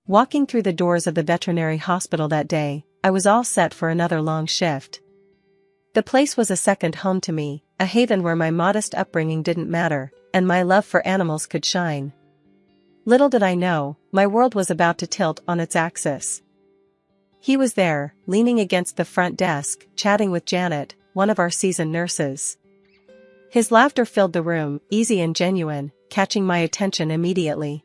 Walking through the doors of the veterinary hospital that day, I was all set for another long shift. The place was a second home to me, a haven where my modest upbringing didn't matter, and my love for animals could shine. Little did I know, my world was about to tilt on its axis. He was there, leaning against the front desk, chatting with Janet, one of our seasoned nurses. His laughter filled the room, easy and genuine, catching my attention immediately.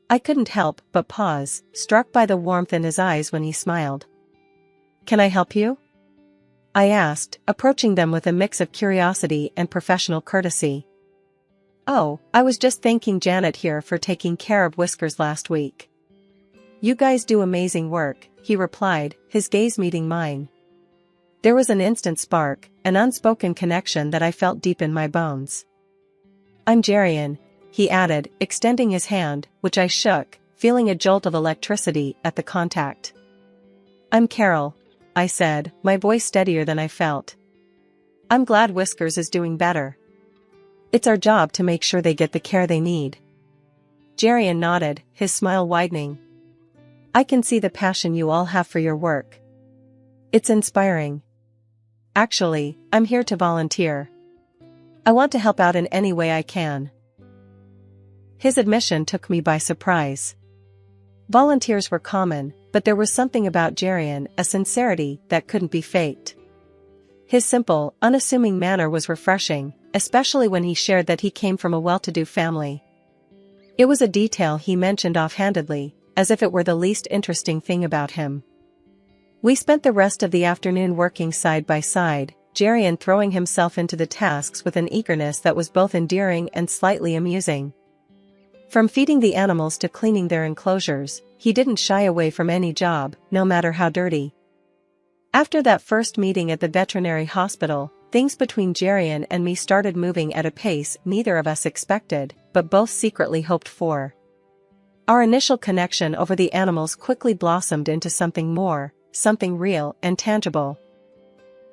I couldn't help but pause, struck by the warmth in his eyes when he smiled. "Can I help you?" I asked, approaching them with a mix of curiosity and professional courtesy. "Oh, I was just thanking Janet here for taking care of Whiskers last week." "You guys do amazing work," he replied, his gaze meeting mine. There was an instant spark, an unspoken connection that I felt deep in my bones. "I'm Jerian," he added, extending his hand, which I shook, feeling a jolt of electricity at the contact. "I'm Carol," I said, my voice steadier than I felt. "I'm glad Whiskers is doing better. It's our job to make sure they get the care they need." Jerian nodded, his smile widening. "I can see the passion you all have for your work. It's inspiring. Actually, I'm here to volunteer. I want to help out in any way I can." His admission took me by surprise. Volunteers were common, but there was something about Jerian, a sincerity that couldn't be faked. His simple, unassuming manner was refreshing, especially when he shared that he came from a well-to-do family. It was a detail he mentioned offhandedly, as if it were the least interesting thing about him. We spent the rest of the afternoon working side by side, Jerian throwing himself into the tasks with an eagerness that was both endearing and slightly amusing. From feeding the animals to cleaning their enclosures, he didn't shy away from any job, no matter how dirty. After that first meeting at the veterinary hospital, things between Jerian and me started moving at a pace neither of us expected, but both secretly hoped for. Our initial connection over the animals quickly blossomed into something more, something real and tangible.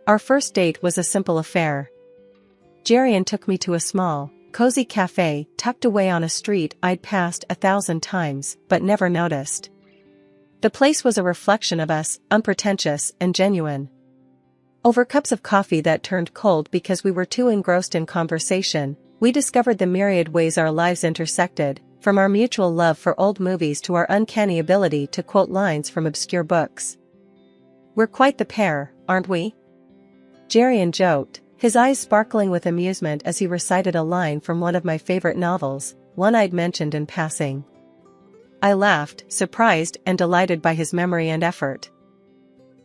Our first date was a simple affair. Jerian took me to a small, cozy cafe tucked away on a street I'd passed 1,000 times but never noticed. The place was a reflection of us, unpretentious and genuine. Over cups of coffee that turned cold because we were too engrossed in conversation, we discovered the myriad ways our lives intersected, from our mutual love for old movies to our uncanny ability to quote lines from obscure books. "We're quite the pair, aren't we?" Jerian joked, his eyes sparkling with amusement as he recited a line from one of my favorite novels, one I'd mentioned in passing. I laughed, surprised and delighted by his memory and effort.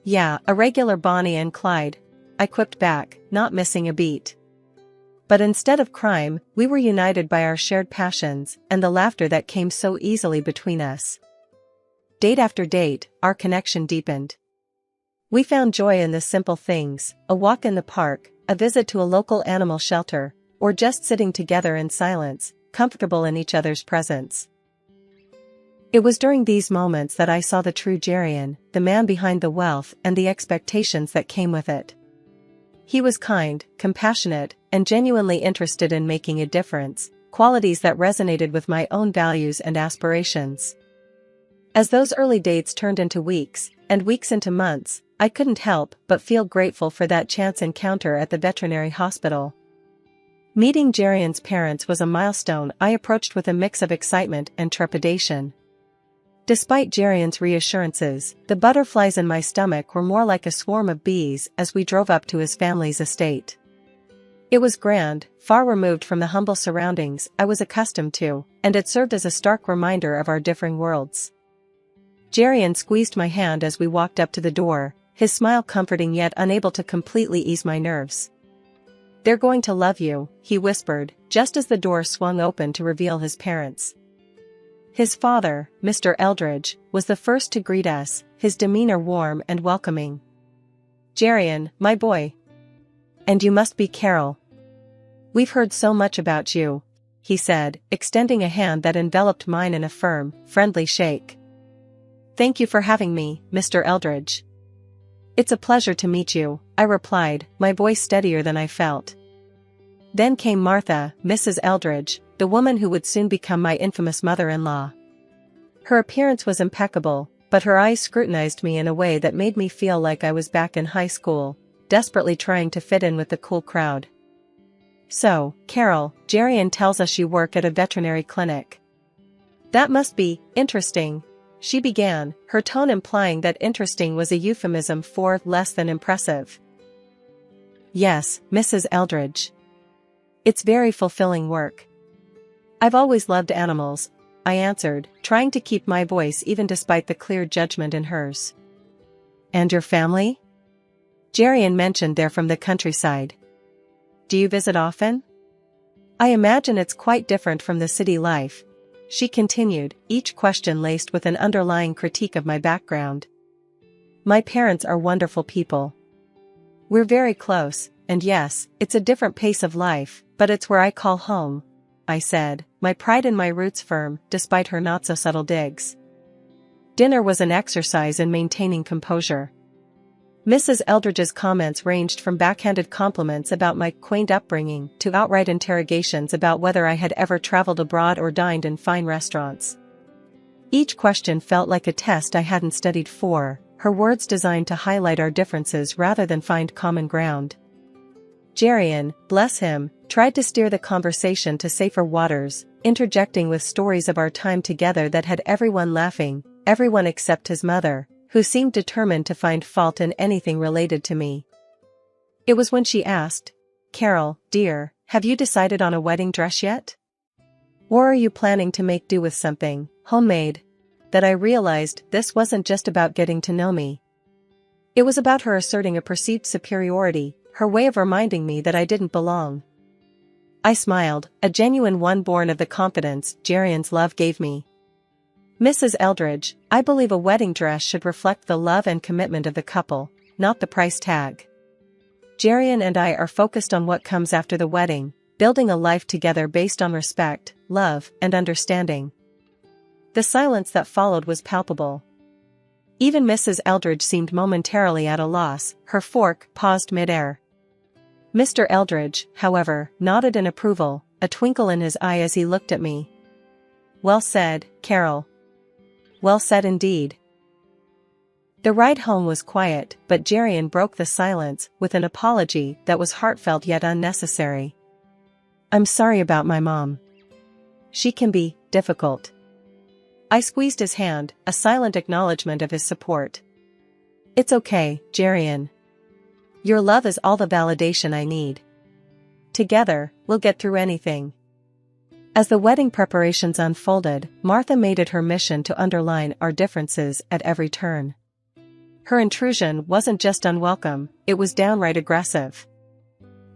"Yeah, a regular Bonnie and Clyde," I quipped back, not missing a beat. But instead of crime, we were united by our shared passions and the laughter that came so easily between us. Date after date, our connection deepened. We found joy in the simple things, a walk in the park, a visit to a local animal shelter, or just sitting together in silence, comfortable in each other's presence. It was during these moments that I saw the true Jerian, the man behind the wealth and the expectations that came with it. He was kind, compassionate, and genuinely interested in making a difference, qualities that resonated with my own values and aspirations. As those early dates turned into weeks, and weeks into months, I couldn't help but feel grateful for that chance encounter at the veterinary hospital. Meeting Jerian's parents was a milestone I approached with a mix of excitement and trepidation. Despite Jerian's reassurances, the butterflies in my stomach were more like a swarm of bees as we drove up to his family's estate. It was grand, far removed from the humble surroundings I was accustomed to, and it served as a stark reminder of our differing worlds. Jerian squeezed my hand as we walked up to the door, his smile comforting yet unable to completely ease my nerves. "They're going to love you," he whispered, just as the door swung open to reveal his parents. His father, Mr. Eldridge, was the first to greet us, his demeanor warm and welcoming. "Jerian, my boy. And you must be Carol. We've heard so much about you," he said, extending a hand that enveloped mine in a firm, friendly shake. "Thank you for having me, Mr. Eldridge." "It's a pleasure to meet you," I replied, my voice steadier than I felt. Then came Martha, Mrs. Eldridge, the woman who would soon become my infamous mother-in-law. Her appearance was impeccable, but her eyes scrutinized me in a way that made me feel like I was back in high school, desperately trying to fit in with the cool crowd. "So, Carol, Jerian tells us you work at a veterinary clinic. That must be interesting," she began, her tone implying that interesting was a euphemism for less than impressive. "Yes, Mrs. Eldridge. It's very fulfilling work. I've always loved animals," I answered, trying to keep my voice even despite the clear judgment in hers. "And your family?" Jerian mentioned they're from the countryside. "Do you visit often?" "I imagine it's quite different from the city life," she continued, each question laced with an underlying critique of my background. "My parents are wonderful people. We're very close, and yes, it's a different pace of life, but it's where I call home," I said, my pride in my roots firm, despite her not-so-subtle digs. Dinner was an exercise in maintaining composure. Mrs. Eldridge's comments ranged from backhanded compliments about my quaint upbringing to outright interrogations about whether I had ever traveled abroad or dined in fine restaurants. Each question felt like a test I hadn't studied for, her words designed to highlight our differences rather than find common ground. Jerian, bless him, tried to steer the conversation to safer waters, interjecting with stories of our time together that had everyone laughing, everyone except his mother, who seemed determined to find fault in anything related to me. It was when she asked, "Carol, dear, have you decided on a wedding dress yet? Or are you planning to make do with something homemade?" that I realized this wasn't just about getting to know me. It was about her asserting a perceived superiority, her way of reminding me that I didn't belong. I smiled, a genuine one born of the confidence Jerian's love gave me. "Mrs. Eldridge, I believe a wedding dress should reflect the love and commitment of the couple, not the price tag. Jerian and I are focused on what comes after the wedding, building a life together based on respect, love, and understanding." The silence that followed was palpable. Even Mrs. Eldridge seemed momentarily at a loss, her fork paused mid-air. Mr. Eldridge, however, nodded in approval, a twinkle in his eye as he looked at me. "Well said, Carol. Well said indeed." The ride home was quiet, but Jerian broke the silence with an apology that was heartfelt yet unnecessary. "I'm sorry about my mom. She can be difficult." I squeezed his hand, a silent acknowledgement of his support. "It's okay, Jerian. Your love is all the validation I need. Together, we'll get through anything." As the wedding preparations unfolded, Martha made it her mission to underline our differences at every turn. Her intrusion wasn't just unwelcome, it was downright aggressive.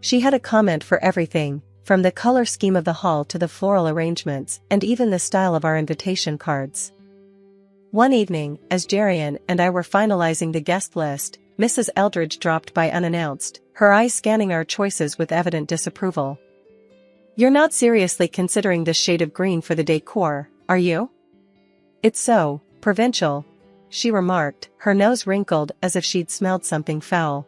She had a comment for everything, from the color scheme of the hall to the floral arrangements and even the style of our invitation cards. One evening, as Jerian and I were finalizing the guest list, Mrs. Eldridge dropped by unannounced, her eyes scanning our choices with evident disapproval. "You're not seriously considering this shade of green for the decor, are you? It's so provincial," she remarked, her nose wrinkled as if she'd smelled something foul.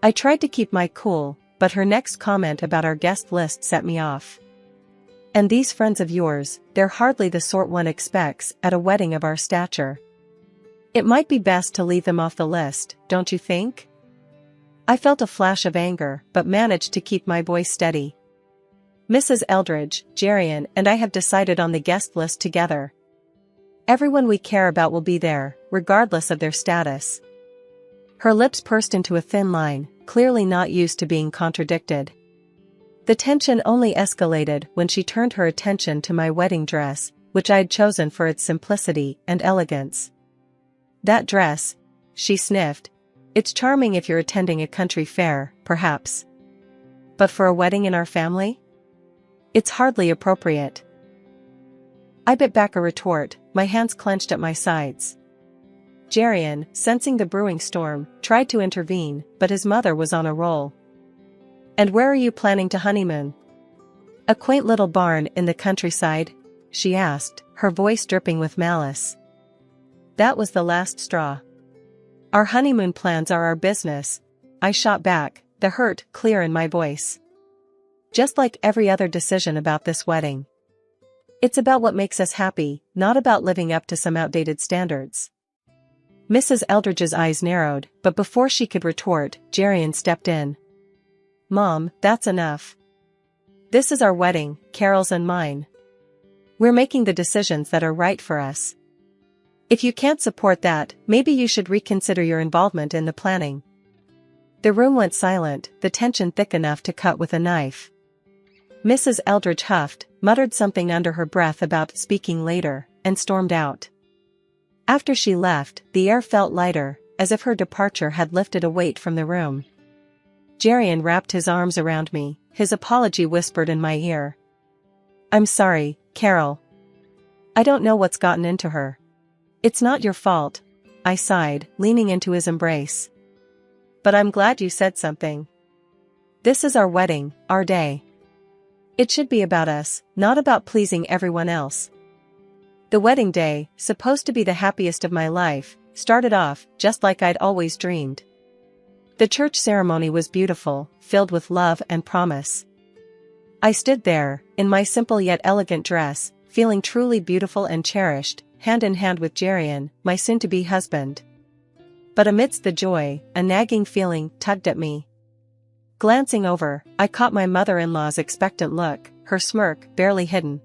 I tried to keep my cool, but her next comment about our guest list set me off. "And these friends of yours, they're hardly the sort one expects at a wedding of our stature. It might be best to leave them off the list, don't you think?" I felt a flash of anger, but managed to keep my voice steady. "Mrs. Eldridge, Jerian and I have decided on the guest list together. Everyone we care about will be there, regardless of their status." Her lips pursed into a thin line, clearly not used to being contradicted. The tension only escalated when she turned her attention to my wedding dress, which I'd chosen for its simplicity and elegance. "That dress," she sniffed. "It's charming if you're attending a country fair, perhaps. But for a wedding in our family? It's hardly appropriate." I bit back a retort, my hands clenched at my sides. Jerian, sensing the brewing storm, tried to intervene, but his mother was on a roll. "And where are you planning to honeymoon?" "A quaint little barn in the countryside?" she asked, her voice dripping with malice. That was the last straw. "Our honeymoon plans are our business," I shot back, the hurt clear in my voice. Just like every other decision about this wedding. It's about what makes us happy, not about living up to some outdated standards. Mrs. Eldridge's eyes narrowed, but before she could retort, Jerian stepped in. Mom, that's enough. This is our wedding, Carol's and mine. We're making the decisions that are right for us. If you can't support that, maybe you should reconsider your involvement in the planning. The room went silent, the tension thick enough to cut with a knife. Mrs. Eldridge huffed, muttered something under her breath about speaking later, and stormed out. After she left, the air felt lighter, as if her departure had lifted a weight from the room. Jerian wrapped his arms around me, his apology whispered in my ear. I'm sorry, Carol. I don't know what's gotten into her. It's not your fault, I sighed, leaning into his embrace. But I'm glad you said something. This is our wedding, our day. It should be about us, not about pleasing everyone else. The wedding day, supposed to be the happiest of my life, started off just like I'd always dreamed. The church ceremony was beautiful, filled with love and promise. I stood there, in my simple yet elegant dress, feeling truly beautiful and cherished, hand in hand with Jerian, my soon-to-be husband. But amidst the joy, a nagging feeling tugged at me. Glancing over, I caught my mother-in-law's expectant look, her smirk barely hidden.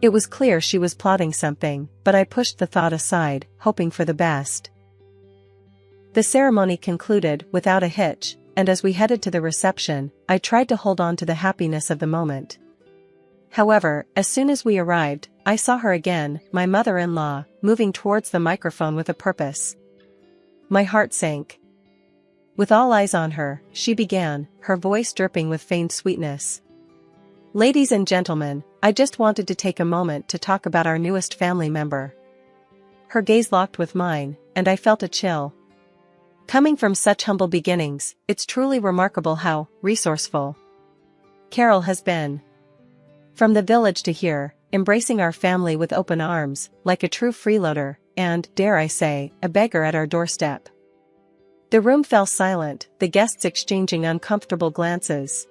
It was clear she was plotting something, but I pushed the thought aside, hoping for the best. The ceremony concluded without a hitch, and as we headed to the reception, I tried to hold on to the happiness of the moment. However, as soon as we arrived, I saw her again, my mother-in-law, moving towards the microphone with a purpose. My heart sank. With all eyes on her, she began, her voice dripping with feigned sweetness. Ladies and gentlemen, I just wanted to take a moment to talk about our newest family member. Her gaze locked with mine, and I felt a chill. Coming from such humble beginnings, it's truly remarkable how resourceful Carol has been. From the village to here, embracing our family with open arms, like a true freeloader, and, dare I say, a beggar at our doorstep. The room fell silent, the guests exchanging uncomfortable glances.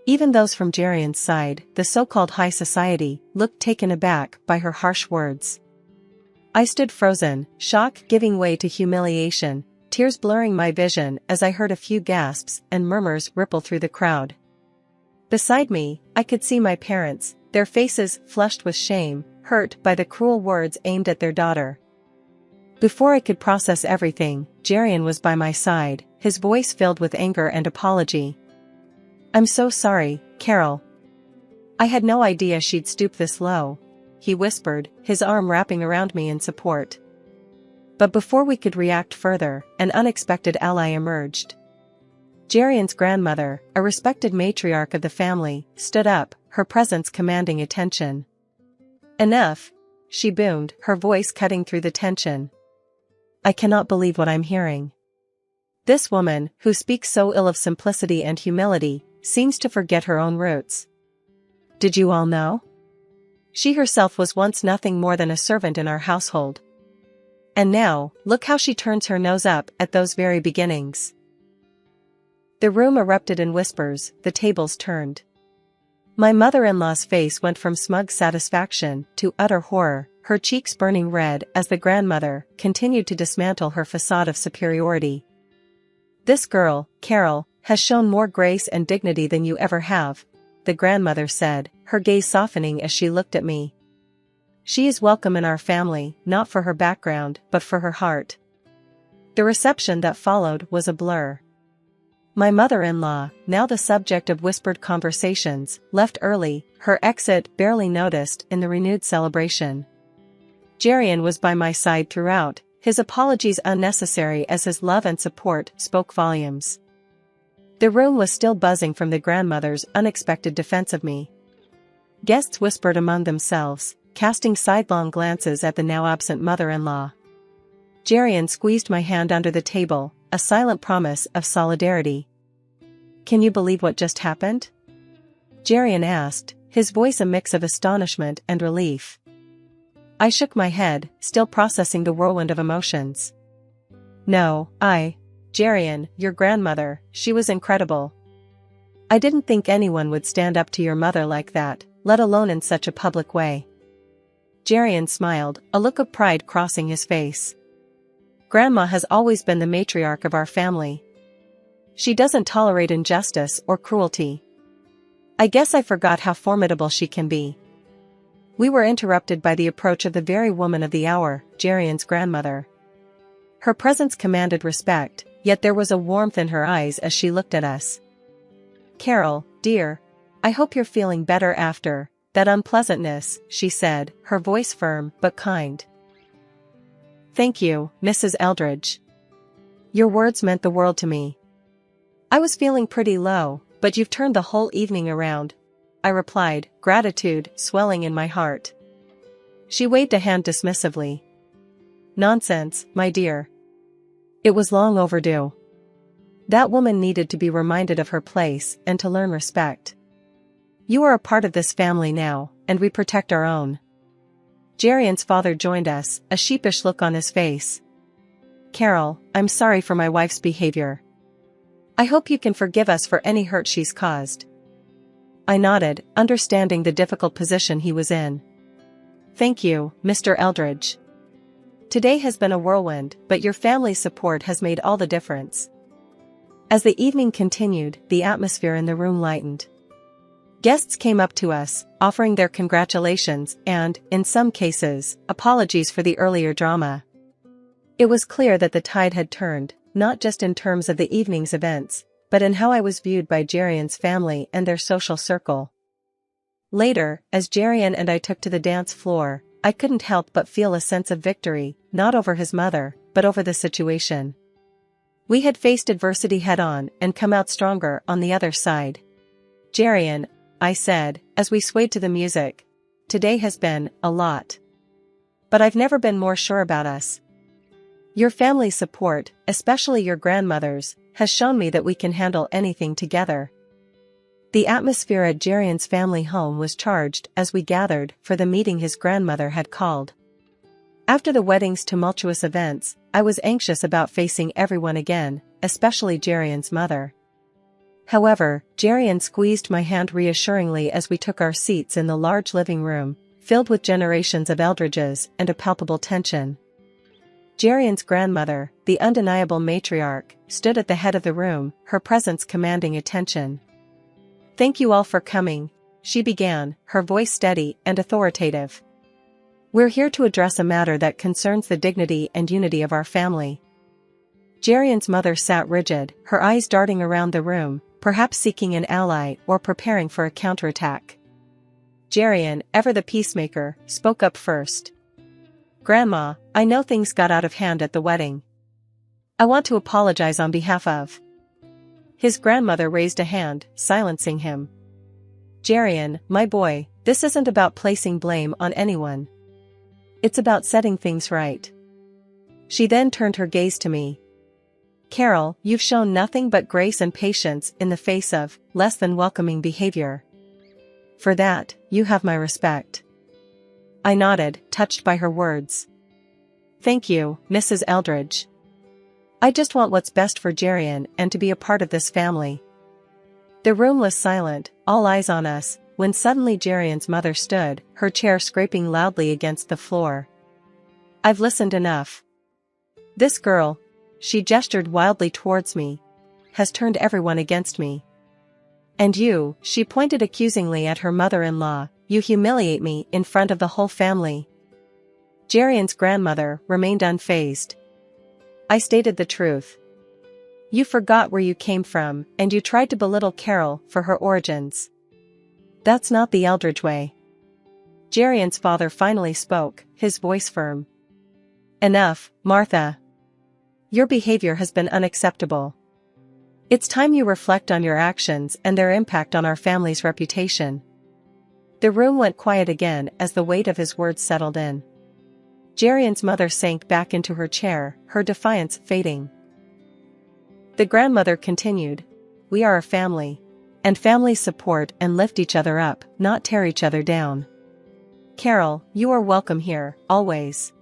Even those from Jerian's side, the so-called high society, looked taken aback by her harsh words. I stood frozen, shock giving way to humiliation, tears blurring my vision as I heard a few gasps and murmurs ripple through the crowd. Beside me, I could see my parents, their faces flushed with shame, hurt by the cruel words aimed at their daughter. Before I could process everything, Jerian was by my side, his voice filled with anger and apology. I'm so sorry, Carol. I had no idea she'd stoop this low, he whispered, his arm wrapping around me in support. But before we could react further, an unexpected ally emerged. Jerian's grandmother, a respected matriarch of the family, stood up, her presence commanding attention. Enough, she boomed, her voice cutting through the tension. I cannot believe what I'm hearing. This woman, who speaks so ill of simplicity and humility, seems to forget her own roots. Did you all know? She herself was once nothing more than a servant in our household. And now, look how she turns her nose up at those very beginnings. The room erupted in whispers, the tables turned. My mother-in-law's face went from smug satisfaction to utter horror, her cheeks burning red as the grandmother continued to dismantle her facade of superiority. This girl, Carol, has shown more grace and dignity than you ever have, the grandmother said, her gaze softening as she looked at me. She is welcome in our family, not for her background, but for her heart. The reception that followed was a blur. My mother-in-law, now the subject of whispered conversations, left early, her exit barely noticed in the renewed celebration. Jerian was by my side throughout, his apologies unnecessary as his love and support spoke volumes. The room was still buzzing from the grandmother's unexpected defense of me. Guests whispered among themselves, casting sidelong glances at the now absent mother-in-law. Jerian squeezed my hand under the table, a silent promise of solidarity. Can you believe what just happened? Jerian asked, his voice a mix of astonishment and relief. I shook my head, still processing the whirlwind of emotions. No, Jerian, your grandmother, she was incredible. I didn't think anyone would stand up to your mother like that, let alone in such a public way. Jerian smiled, a look of pride crossing his face. Grandma has always been the matriarch of our family. She doesn't tolerate injustice or cruelty. I guess I forgot how formidable she can be. We were interrupted by the approach of the very woman of the hour, Jerian's grandmother. Her presence commanded respect, yet there was a warmth in her eyes as she looked at us. "Carol, dear, I hope you're feeling better after that unpleasantness," she said, her voice firm but kind. "Thank you, Mrs. Eldridge. Your words meant the world to me. I was feeling pretty low, but you've turned the whole evening around," I replied, gratitude swelling in my heart. She waved a hand dismissively. "Nonsense, my dear. It was long overdue. That woman needed to be reminded of her place and to learn respect. You are a part of this family now, and we protect our own." Jerian's father joined us, a sheepish look on his face. "Carol, I'm sorry for my wife's behavior. I hope you can forgive us for any hurt she's caused." I nodded, understanding the difficult position he was in. "Thank you, Mr. Eldridge. Today has been a whirlwind, but your family's support has made all the difference." As the evening continued, the atmosphere in the room lightened. Guests came up to us, offering their congratulations and, in some cases, apologies for the earlier drama. It was clear that the tide had turned, not just in terms of the evening's events, but in how I was viewed by Jerian's family and their social circle. Later, as Jerian and I took to the dance floor, I couldn't help but feel a sense of victory, not over his mother, but over the situation. We had faced adversity head-on and come out stronger on the other side. "Jerian," I said, as we swayed to the music, "today has been a lot. But I've never been more sure about us. Your family's support, especially your grandmother's, has shown me that we can handle anything together." The atmosphere at Jerian's family home was charged as we gathered for the meeting his grandmother had called. After the wedding's tumultuous events, I was anxious about facing everyone again, especially Jerian's mother. However, Jerian squeezed my hand reassuringly as we took our seats in the large living room, filled with generations of Eldridges and a palpable tension. Jerian's grandmother, the undeniable matriarch, stood at the head of the room, her presence commanding attention. "Thank you all for coming," she began, her voice steady and authoritative. "We're here to address a matter that concerns the dignity and unity of our family." Jerian's mother sat rigid, her eyes darting around the room, perhaps seeking an ally or preparing for a counterattack. Jerian, ever the peacemaker, spoke up first. "Grandma, I know things got out of hand at the wedding. I want to apologize on behalf of—" His grandmother raised a hand, silencing him. "Jerian, my boy, this isn't about placing blame on anyone. It's about setting things right." She then turned her gaze to me. "Carol, you've shown nothing but grace and patience in the face of less than welcoming behavior. For that, you have my respect." I nodded, touched by her words. "Thank you, Mrs. Eldridge. I just want what's best for Jerian and to be a part of this family." The room was silent, all eyes on us, when suddenly Jerian's mother stood, her chair scraping loudly against the floor. "I've listened enough. This girl," she gestured wildly towards me, "has turned everyone against me. And you," she pointed accusingly at her mother-in-law, "you humiliate me in front of the whole family." Jerian's grandmother remained unfazed. I stated the truth. "You forgot where you came from, and you tried to belittle Carol for her origins. That's not the Eldridge way." Jerian's father finally spoke, his voice firm. "Enough, Martha. Your behavior has been unacceptable. It's time you reflect on your actions and their impact on our family's reputation." The room went quiet again as the weight of his words settled in. Jerian's mother sank back into her chair, her defiance fading. The grandmother continued, "We are a family. And families support and lift each other up, not tear each other down. Carol, you are welcome here, always."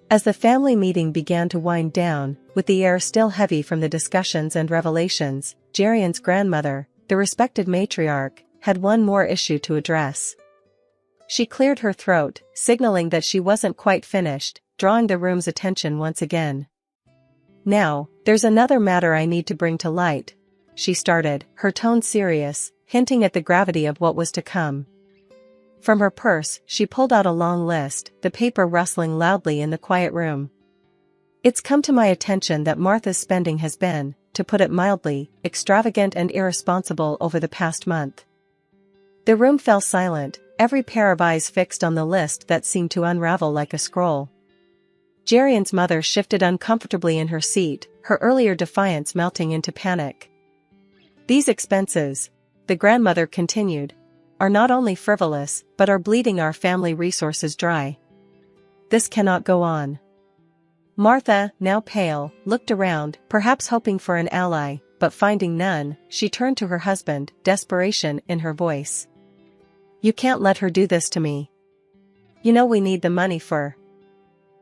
As the family meeting began to wind down, with the air still heavy from the discussions and revelations, Jerian's grandmother, the respected matriarch, had one more issue to address. She cleared her throat, signaling that she wasn't quite finished, drawing the room's attention once again. "Now, there's another matter I need to bring to light," she started, her tone serious, hinting at the gravity of what was to come. From her purse, she pulled out a long list, the paper rustling loudly in the quiet room. "It's come to my attention that Martha's spending has been, to put it mildly, extravagant and irresponsible over the past month." The room fell silent, every pair of eyes fixed on the list that seemed to unravel like a scroll. Jerian's mother shifted uncomfortably in her seat, her earlier defiance melting into panic. "These expenses," the grandmother continued, "are not only frivolous, but are bleeding our family resources dry. This cannot go on." Martha, now pale, looked around, perhaps hoping for an ally, but finding none, she turned to her husband, desperation in her voice. "You can't let her do this to me. You know we need the money for..."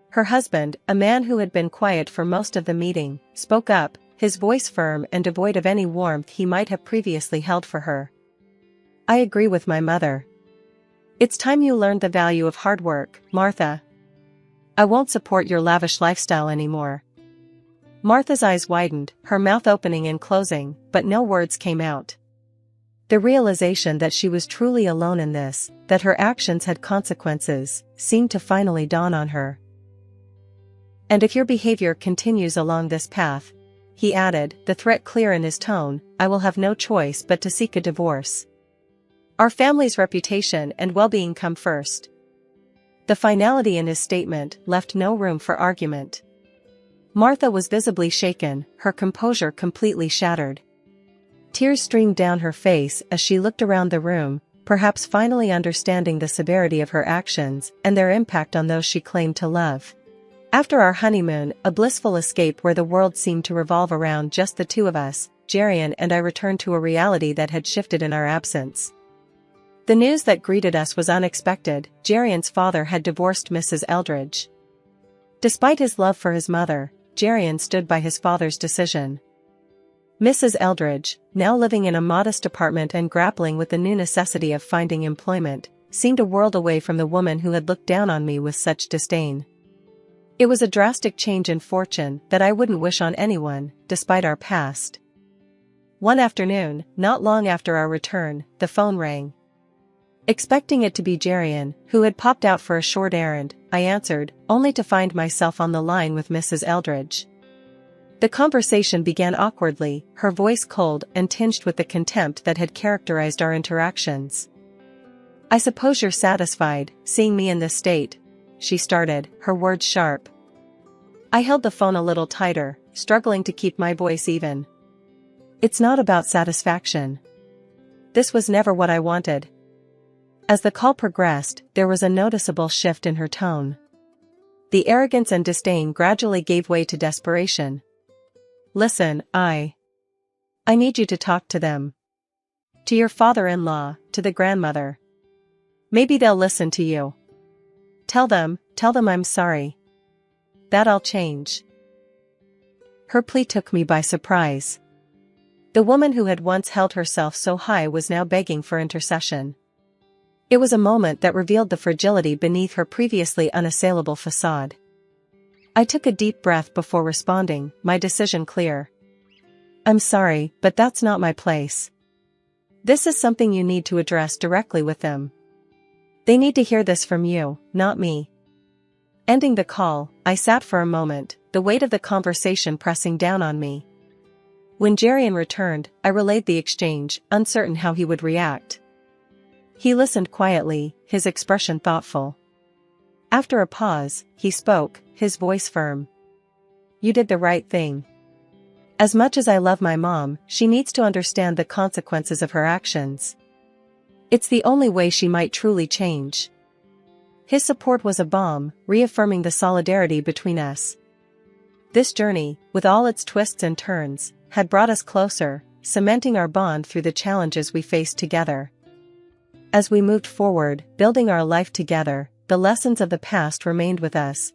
Her husband, a man who had been quiet for most of the meeting, spoke up, his voice firm and devoid of any warmth he might have previously held for her. "I agree with my mother. It's time you learned the value of hard work, Martha. I won't support your lavish lifestyle anymore." Martha's eyes widened, her mouth opening and closing, but no words came out. The realization that she was truly alone in this, that her actions had consequences, seemed to finally dawn on her. "And if your behavior continues along this path," he added, the threat clear in his tone, "I will have no choice but to seek a divorce. Our family's reputation and well-being come first." The finality in his statement left no room for argument. Martha was visibly shaken, her composure completely shattered. Tears streamed down her face as she looked around the room, perhaps finally understanding the severity of her actions and their impact on those she claimed to love. "After our honeymoon, a blissful escape where the world seemed to revolve around just the two of us, Jerian and I returned to a reality that had shifted in our absence. The news that greeted us was unexpected. Jerian's father had divorced Mrs. Eldridge. Despite his love for his mother, Jerian stood by his father's decision. Mrs. Eldridge, now living in a modest apartment and grappling with the new necessity of finding employment, seemed a world away from the woman who had looked down on me with such disdain. It was a drastic change in fortune that I wouldn't wish on anyone, despite our past. One afternoon, not long after our return, the phone rang. Expecting it to be Jerian, who had popped out for a short errand, I answered, only to find myself on the line with Mrs. Eldridge. The conversation began awkwardly, her voice cold and tinged with the contempt that had characterized our interactions. "I suppose you're satisfied, seeing me in this state," she started, her words sharp. I held the phone a little tighter, struggling to keep my voice even. "It's not about satisfaction. This was never what I wanted." As the call progressed, there was a noticeable shift in her tone. The arrogance and disdain gradually gave way to desperation. "Listen, I need you to talk to them. To your father-in-law, to the grandmother. Maybe they'll listen to you. Tell them I'm sorry. That'll change." Her plea took me by surprise. The woman who had once held herself so high was now begging for intercession. It was a moment that revealed the fragility beneath her previously unassailable facade. I took a deep breath before responding, my decision clear. "I'm sorry, but that's not my place. This is something you need to address directly with them. They need to hear this from you, not me." Ending the call, I sat for a moment, the weight of the conversation pressing down on me. When Jerian returned, I relayed the exchange, uncertain how he would react. He listened quietly, his expression thoughtful. After a pause, he spoke, his voice firm. "You did the right thing. As much as I love my mom, she needs to understand the consequences of her actions. It's the only way she might truly change." His support was a balm, reaffirming the solidarity between us. This journey, with all its twists and turns, had brought us closer, cementing our bond through the challenges we faced together. As we moved forward, building our life together, the lessons of the past remained with us.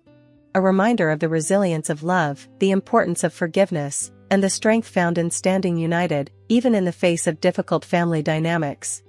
A reminder of the resilience of love, the importance of forgiveness, and the strength found in standing united, even in the face of difficult family dynamics.